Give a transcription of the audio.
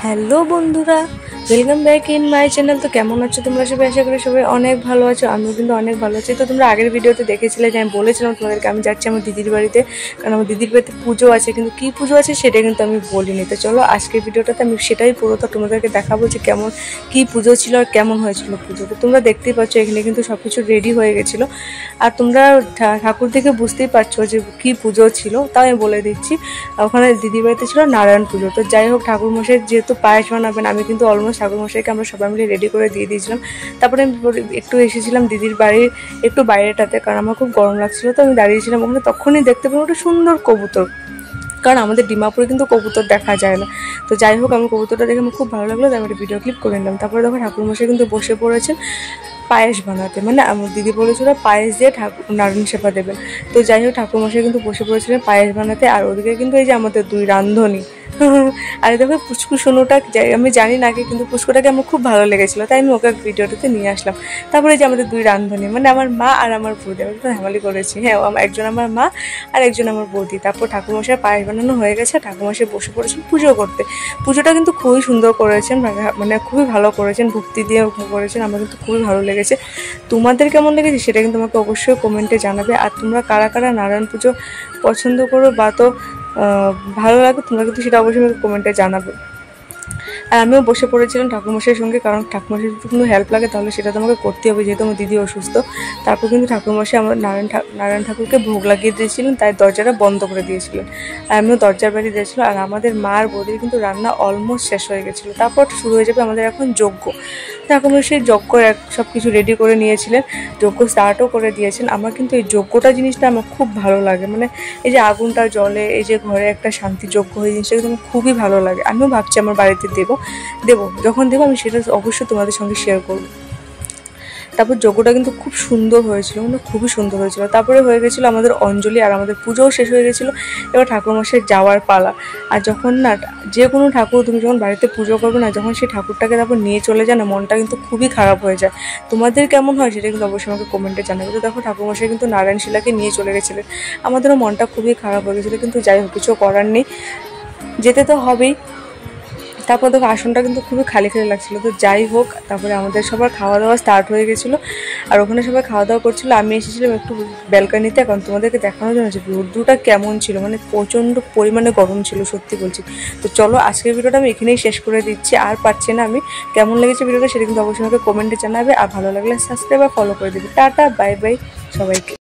Hello বন্ধুরা, welcome back in my channel. তো কেমন আছো তোমরা সবাই? আশা করি সবাই অনেক ভালো আছো। আমিও কিন্তু অনেক ভালো আছি। তো তোমরা আগের ভিডিওতে দেখেছিলে যে আমি বলেছিলাম তোমাদেরকে আমি যাচ্ছি আমার দিদির বাড়িতে, কারণ আমার দিদির বাড়িতে পুজো আছে, কিন্তু কী পুজো আছে সেটা কিন্তু আমি বলিনি। তো চলো আজকের ভিডিওটাতে আমি সেটাই পুরোটা তোমাদেরকে দেখাবো যে কেমন কী পুজো ছিল আর কেমন হয়েছিল পুজো। তো তোমরা দেখতেই পাচ্ছ এখানে কিন্তু সব কিছু রেডি হয়ে গেছিলো। আর তোমরা ঠাকুর দেখে বুঝতেই পারছো যে কী পুজো ছিল, তাও আমি বলে দিচ্ছি। ওখানে দিদির বাড়িতে ছিল নারায়ণ পুজো। তো যাই হোক, ঠাকুরমশাই যেহেতু পায়েস বানাবেন, আমি কিন্তু অলমোস্ট ঠাকুরমশাইকে আমরা সবাই মিলে রেডি করে দিয়ে দিয়েছিলাম। তারপরে আমি একটু এসেছিলাম দিদির বাড়ির একটু বাইরেটাতে, কারণ আমার খুব গরম লাগছিল। তো আমি দাঁড়িয়েছিলাম ওখানে, তখনই দেখতে পেলাম একটা সুন্দর কবুতর, কারণ আমাদের ডিমাপুরে কিন্তু কবুতর দেখা যায় না। তো যাই হোক, আমি কবুতরটা দেখে আমার খুব ভালো লাগলো, তাই আমি একটা ভিডিও ক্লিপ করে নিলাম। তারপরে দেখো ঠাকুরমশাই কিন্তু বসে পড়েছেন পায়েস বানাতে, মানে আমার দিদি বলেছিল পায়েস দিয়ে নারায়ণ সেবা দেবেন। তো যাই হোক, ঠাকুরমশাই কিন্তু বসে পড়েছিলেন পায়েস বানাতে। আর ওদিকে কিন্তু এই যে আমাদের দুই রাঁধুনি আর দেখো পুচকু সোনুটা, আমি জানি না আগে, কিন্তু পুচকুটাকে আমার খুব ভালো লেগেছিলো, তাই আমি ওকে ভিডিওটাতে নিয়ে আসলাম। তারপরে যে আমাদের দুই রাঁধুনি, মানে আমার মা আর আমার বৌদি, আমি তো হামালি করেছি। হ্যাঁ, একজন আমার মা আর একজন আমার বৌদি। তারপর ঠাকুরমশাই পায়েস বানানো হয়ে গেছে, ঠাকুরমশাই বসে পড়েছেন পুজো করতে। পুজোটা কিন্তু খুবই সুন্দর করেছেন, মানে খুবই ভালো করেছেন, ভক্তি দিয়ে করেছেন। আমার কিন্তু খুবই ভালো লেগেছে। তোমাদের কেমন লেগেছে সেটা কিন্তু আমাকে অবশ্যই কমেন্টে জানাবে। আর তোমরা কারা কারা নারায়ণ পুজো পছন্দ করো বা তো ভালো লাগে, তোমরা কিন্তু সেটা অবশ্যই আমাকে কমেন্টে জানাবে। আর আমিও বসে পড়েছিলাম ঠাকুরমশাইয়ের সঙ্গে, কারণ ঠাকুরমশাই যদি কোনো হেল্প লাগে তাহলে সেটা তোমাকে করতে হবে, যেহেতু আমার দিদি অসুস্থ। তারপর কিন্তু ঠাকুরমশাই আমার নারায়ণ ঠাকুরকে ভোগ লাগিয়ে দিয়েছিলেন, তাই দরজাটা বন্ধ করে দিয়েছিলেন। আর আমিও দরজার বাইরে দিয়েছিলাম। আর আমাদের মা আর বৌদির কিন্তু রান্না অলমোস্ট শেষ হয়ে গেছিলো। তারপর শুরু হয়ে যাবে আমাদের এখন যজ্ঞ। ঠাকুরমশাই যজ্ঞ সব কিছু রেডি করে নিয়েছিলেন, যজ্ঞ স্টার্টও করে দিয়েছেন। আমার কিন্তু এই যজ্ঞটা জিনিসটা আমার খুব ভালো লাগে, মানে এই যে আগুনটা জ্বলে, এই যে ঘরে একটা শান্তি যজ্ঞ হয়ে, জিনিসটা কিন্তু আমার খুবই ভালো লাগে। আমিও ভাবছি আমার বাড়িতে দেবো, যখন দেবো আমি সেটা অবশ্যই তোমাদের সঙ্গে শেয়ার করবো। তারপর যজ্ঞটা কিন্তু খুব সুন্দর হয়েছিল, মানে খুবই সুন্দর হয়েছিল। তারপরে হয়ে গেছিলো আমাদের অঞ্জলি, আর আমাদের পুজোও শেষ হয়ে গেছিলো। এবার ঠাকুরমশাই যাওয়ার পালা। আর যখন না যে কোনো ঠাকুর তুমি যখন বাড়িতে পুজো করবে না, যখন সেই ঠাকুরটাকে তারপর নিয়ে চলে যায় না, মনটা কিন্তু খুবই খারাপ হয়ে যায়। তোমাদের কেমন হয় সেটা কিন্তু অবশ্যই আমাকে কমেন্টে জানাবে। তো দেখো ঠাকুরমশাই কিন্তু নারায়ণ শিলাকে নিয়ে চলে গেছিলেন। আমাদেরও মনটা খুবই খারাপ হয়ে গেছিলো, কিন্তু যাই হোক, কিছু করার নেই, যেতে তো হবেই। তারপর দেখো আসনটা কিন্তু খুবই খালি খালি লাগছিলো। তো যাই হোক, তারপরে আমাদের সবার খাওয়া দাওয়া স্টার্ট হয়ে গেছিলো। আর ওখানে সবাই খাওয়া দাওয়া করছিলো, আমি এসেছিলাম একটু ব্যালকানিতে, কারণ তোমাদেরকে দেখানোর জন্য যে রোদ্দুরটা কেমন ছিল, মানে প্রচণ্ড পরিমাণে গরম ছিল, সত্যি বলছি। তো চলো আজকের ভিডিওটা আমি এখানেই শেষ করে দিচ্ছি, আর পারছি না আমি। কেমন লেগেছে ভিডিওটা সেটা কিন্তু অবশ্যই আমাকে কমেন্টে জানাবে। আর ভালো লাগলে সাবস্ক্রাইব আর ফলো করে দেবে। টাটা, বাই বাই সবাইকে।